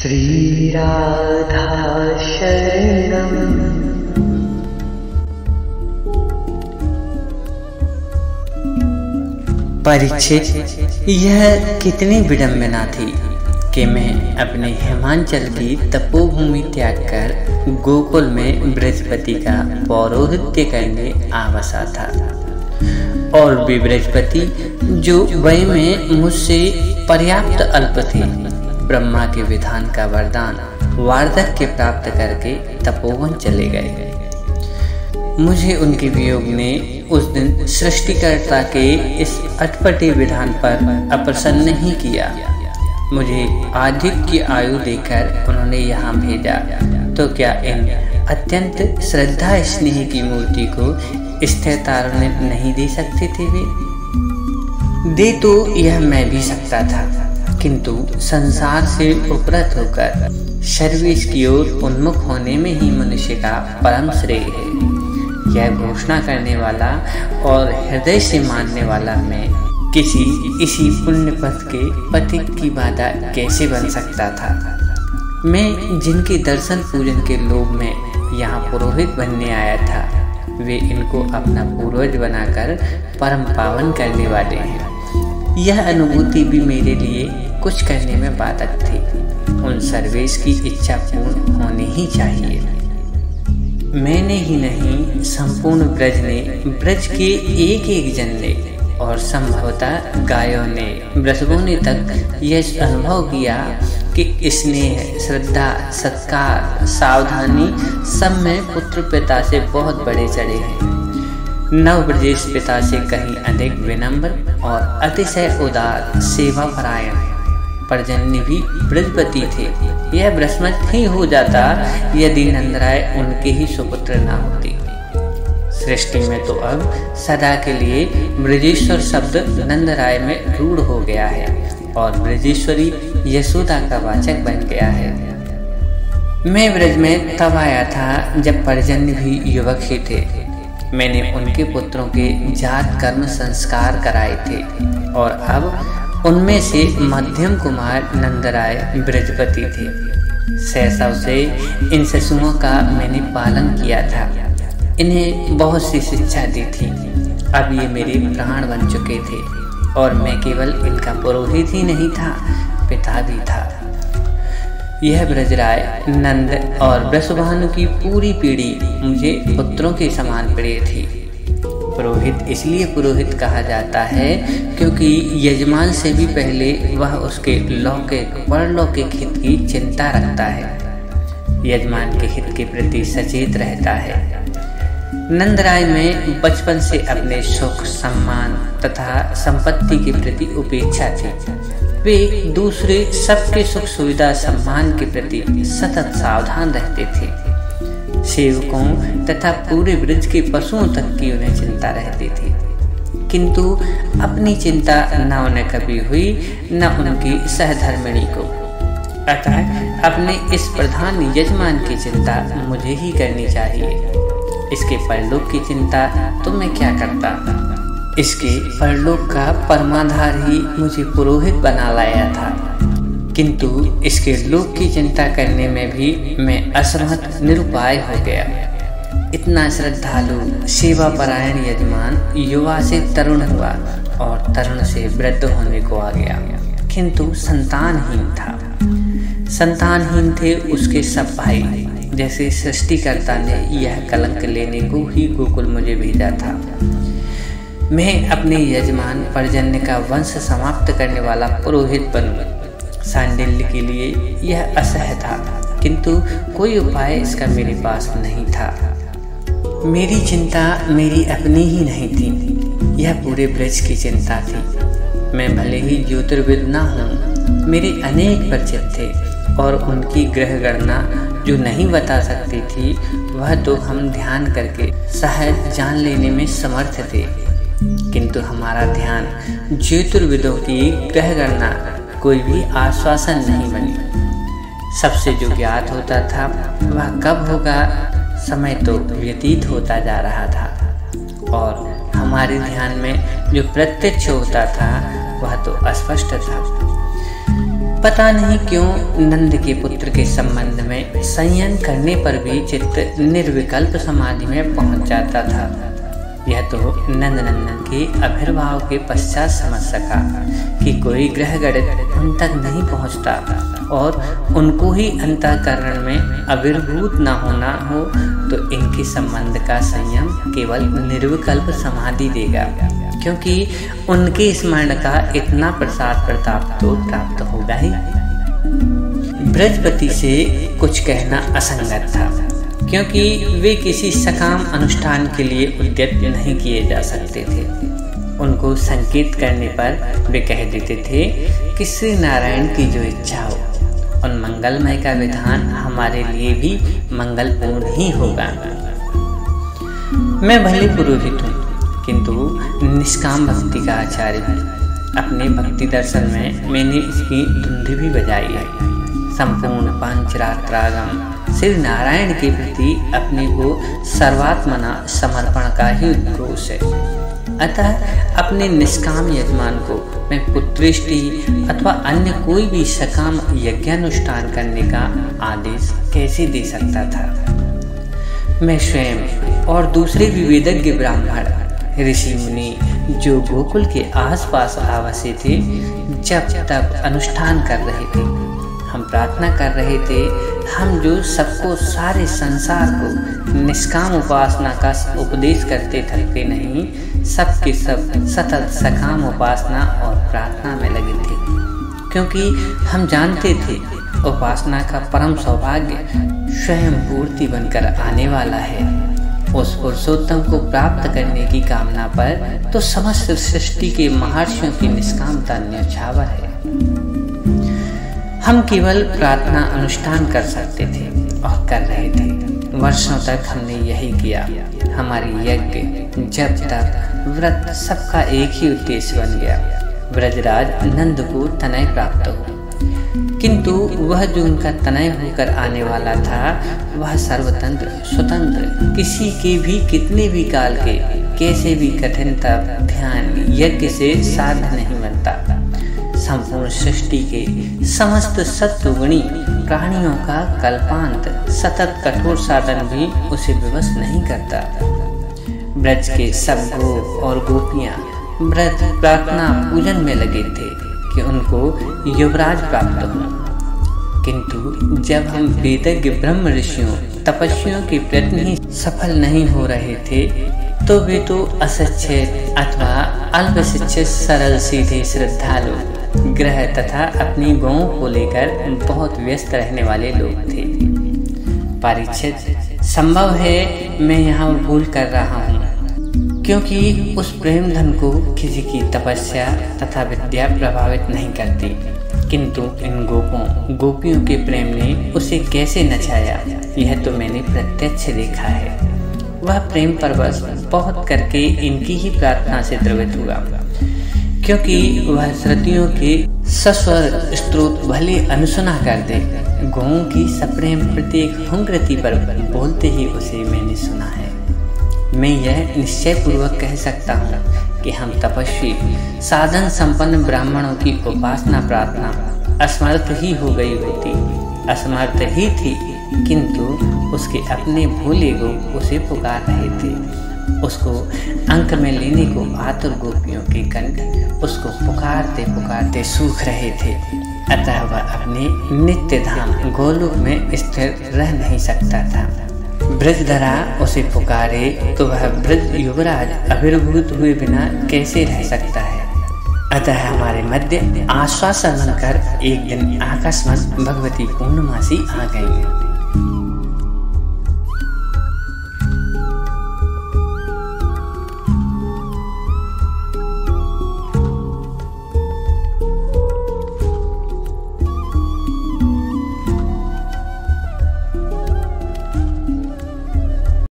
श्रीराधा शरणम्। परीक्षित, यह कितनी विडंबना थी कि मैं अपने हिमांचल की तपोभूमि त्याग कर गोकुल में बृहस्पति का पौरोहित्य करने आ बसा था। और भी बृहस्पति जो वय में मुझसे पर्याप्त अल्प थे, ब्रह्मा के विधान का वरदान वार्धक्य प्राप्त करके तपोवन चले गए। मुझे उनके वियोग ने उस दिन सृष्टिकर्ता के इस अटपटे विधान पर अप्रसन्न ही किया। मुझे अधिक की आयु देकर उन्होंने यहाँ भेजा, तो क्या इन अत्यंत श्रद्धा स्नेह की मूर्ति को स्थिर तारुण्य नहीं दे सकते थे वे? दे तो यह मैं भी सकता था, किंतु संसार से उपरत होकर सर्वेश की ओर उन्मुख होने में ही मनुष्य का परम श्रेय है। यह घोषणा करने वाला और हृदय से मानने वाला मैं इसी पुण्य पथ के पथिक की बाधा कैसे बन सकता था? मैं जिनके दर्शन पूजन के लोभ में यहाँ पुरोहित बनने आया था, वे इनको अपना पूर्वज बनाकर परम पावन करने वाले हैं। यह अनुभूति भी मेरे लिए कुछ करने में बाधक थी। उन सर्वेश की इच्छा पूर्ण होनी ही चाहिए। मैंने ही नहीं, संपूर्ण ब्रज ने, ब्रज के एक एक जन ने और संभवतः गायों ने, वृषभों ने तक यह अनुभव किया कि स्नेह, श्रद्धा, सत्कार, सावधानी सब में पुत्र पिता से बहुत बड़े चढ़े हैं। नवब्रजेश पिता से कहीं अधिक विनम्र और अतिशय उदार, सेवा परायण परजन्य भी बृहस्पति थे। यह बृहस्पति ही हो जाता यदि नंदराय उनके ही सुपुत्र न होते। सृष्टि में तो अब सदा के लिए ब्रजेश्वर शब्द नंदराय में रूढ़ हो गया है और ब्रजेश्वरी यशोदा का वाचक बन गया है। मैं ब्रज में तब आया था जब परजन्य भी युवक ही थे। मैंने उनके पुत्रों के जात कर्म संस्कार कराए थे और अब उनमें से मध्यम कुमार नंदराय बृहस्पति थे। शैशव से इन शिशुओं का मैंने पालन किया था, इन्हें बहुत सी शिक्षा दी थी। अब ये मेरे प्राण बन चुके थे और मैं केवल इनका पुरोहित ही नहीं था, पिता भी था। यह ब्रजराय, नंद और वृषभानु की पूरी पीढ़ी मुझे पुत्रों के समान प्रिय थी। पुरोहित इसलिए पुरोहित कहा जाता है क्योंकि यजमान से भी पहले वह उसके लौकिक परलौकिक हित की चिंता रखता है, यजमान के हित के प्रति सचेत रहता है। नंदराय में बचपन से अपने सुख, सम्मान तथा संपत्ति के प्रति उपेक्षा थी। वे दूसरे सबके सुख सुविधा सम्मान के प्रति सतत सावधान रहते थे। सेवकों तथा पूरे ब्रज के पशुओं तक की उन्हें चिंता रहती थी, किंतु अपनी चिंता न उन्हें कभी हुई, न उनकी सहधर्मिणी को। अतः अपने इस प्रधान यजमान की चिंता मुझे ही करनी चाहिए। इसके परलोक की चिंता तो मैं क्या करता? इसके परलोक का परमाधार ही मुझे पुरोहित बना लाया था, किंतु इसके लोक की चिंता करने में भी मैं असमर्थ निरुपाय हो गया। इतना श्रद्धालु, सेवा परायण यजमान युवा से तरुण हुआ और तरुण से वृद्ध होने को आ गया, किंतु संतानहीन था। संतानहीन थे उसके सब भाई। जैसे सृष्टिकर्ता ने यह कलंक लेने को ही गोकुल मुझे भेजा था। मैं अपने यजमान परजन्य का वंश समाप्त करने वाला पुरोहित बनूं। सांडिल्य के लिए यह असह्य था, किंतु कोई उपाय इसका मेरे पास नहीं था। मेरी चिंता मेरी अपनी ही नहीं थी, यह पूरे ब्रज की चिंता थी। मैं भले ही ज्योतिर्विद न हूँ, मेरे अनेक परिचित थे और उनकी ग्रह गणना जो नहीं बता सकती थी, वह तो हम ध्यान करके सहज जान लेने में समर्थ थे। किंतु हमारा ध्यान ज्योतिर्विदों की ग्रह गणना कोई भी आश्वासन नहीं बनी। सबसे जो ज्ञात होता था वह कब होगा, समय तो व्यतीत होता जा रहा था और हमारे ध्यान में जो प्रत्यक्ष होता था वह तो अस्पष्ट था। पता नहीं क्यों नंद के पुत्र के संबंध में संयम करने पर भी चित्त निर्विकल्प समाधि में पहुंच जाता था। यह तो नंद नंदन के आविर्भाव के पश्चात समझ सका कि कोई ग्रह गणित उन तक नहीं पहुंचता और उनको ही अंतःकरण में आविर्भूत न होना हो तो इनके संबंध का संयम केवल निर्विकल्प समाधि देगा, क्योंकि उनके स्मरण का इतना प्रसाद प्रताप तो प्राप्त होगा ही। बृहस्पति से कुछ कहना असंगत था, क्योंकि वे किसी सकाम अनुष्ठान के लिए उद्यत नहीं किए जा सकते थे। उनको संकेत करने पर वे कह देते थे कि श्री नारायण की जो इच्छा हो, उन मंगलमय का विधान हमारे लिए भी मंगलपूर्ण ही होगा। मैं भले पुरोहित हूँ, किंतु निष्काम भक्ति का आचार्य हूँ। अपने भक्ति दर्शन में मैंने इसकी धुंधी भी बजाई है। संपूर्ण पंचरात्रागम श्री नारायण के प्रति अपने को सर्वात्मना समर्पण का ही उद्घोष है। अतः अपने निष्काम यजमान को मैं पुत्रेष्टि अथवा अन्य कोई भी सकाम यज्ञानुष्ठान करने का आदेश कैसे दे सकता था। मैं स्वयं और दूसरे विवेदज्ञ ब्राह्मण ऋषि मुनि जो गोकुल के आसपास आवासी थे, जब तब अनुष्ठान कर रहे थे। हम प्रार्थना कर रहे थे, हम जो सबको सारे संसार को निष्काम उपासना का उपदेश करते थकते नहीं, सबके सब सतत सकाम उपासना और प्रार्थना में लगे थे, क्योंकि हम जानते थे उपासना का परम सौभाग्य स्वयं पूर्ति बनकर आने वाला है। उस पुरुषोत्तम को प्राप्त करने की कामना पर तो समस्त सृष्टि के महर्षियों की निष्कामता न्यौछावर है। हम केवल प्रार्थना अनुष्ठान कर सकते थे और कर रहे थे। वर्षों तक हमने यही किया। हमारी यज्ञ जब तक व्रत सबका एक ही उद्देश्य बन गया, ब्रजराज नंद को तनय प्राप्त हो। किंतु वह जो उनका तनय होकर आने वाला था, वह सर्वतंत्र स्वतंत्र, किसी के भी कितने भी काल के कैसे भी कठिन तप ध्यान यज्ञ से साध्य नहीं बनता। संपूर्ण सृष्टि के समस्त सत्वगुणी प्राणियों का कल्पांत सतत कठोर साधन भी उसे विवश नहीं करता। ब्रज के सब गोप और गोपियां ब्रज प्रार्थना पूजन में लगे थे कि उनको युवराज प्राप्त हो। किंतु जब हम वेदज्ञ ब्रह्म ऋषियों तपस्वियों के प्रयत्न ही सफल नहीं हो रहे थे, तो वे तो अशिक्षित अथवा अल्पशिक्षित सरल सीधे श्रद्धालु ग्रह तथा अपनी गौं को लेकर बहुत व्यस्त रहने वाले लोग थे। परीक्षित, संभव है मैं यहाँ भूल कर रहा हूँ, क्योंकि उस प्रेम धन को किसी की तपस्या तथा विद्या प्रभावित नहीं करती, किंतु इन गोपियों के प्रेम ने उसे कैसे नचाया, यह तो मैंने प्रत्यक्ष देखा है। वह प्रेम परवश बहुत करके इनकी ही प्रार्थना से द्रवित हुआ, क्योंकि वह श्रुतियों के सस्वर स्त्रोत भले अनसुना कर दे, गौओं की सप्रेम प्रत्येक हुंकृति पर बोलते ही उसे मैंने सुना है। मैं यह निश्चय पूर्वक कह सकता हूँ कि हम तपस्वी साधन संपन्न ब्राह्मणों की उपासना प्रार्थना असमर्थ ही हो गई होती, असमर्थ ही थी, किंतु उसके अपने भोले गोप उसे पुकार रहे थे। उसको अंक में लेने को आतुर गोपियों के कंठ उसको पुकारते पुकारते सूख रहे थे। अतः वह अपने नित्य धाम गोलोक में स्थिर रह नहीं सकता था। ब्रजधरा उसे पुकारे तो वह ब्रज युवराज आविर्भूत हुए बिना कैसे रह सकता है। अतः हमारे मध्य आश्वासन बनकर एक दिन अकस्मात भगवती पूर्णमासी आ गई।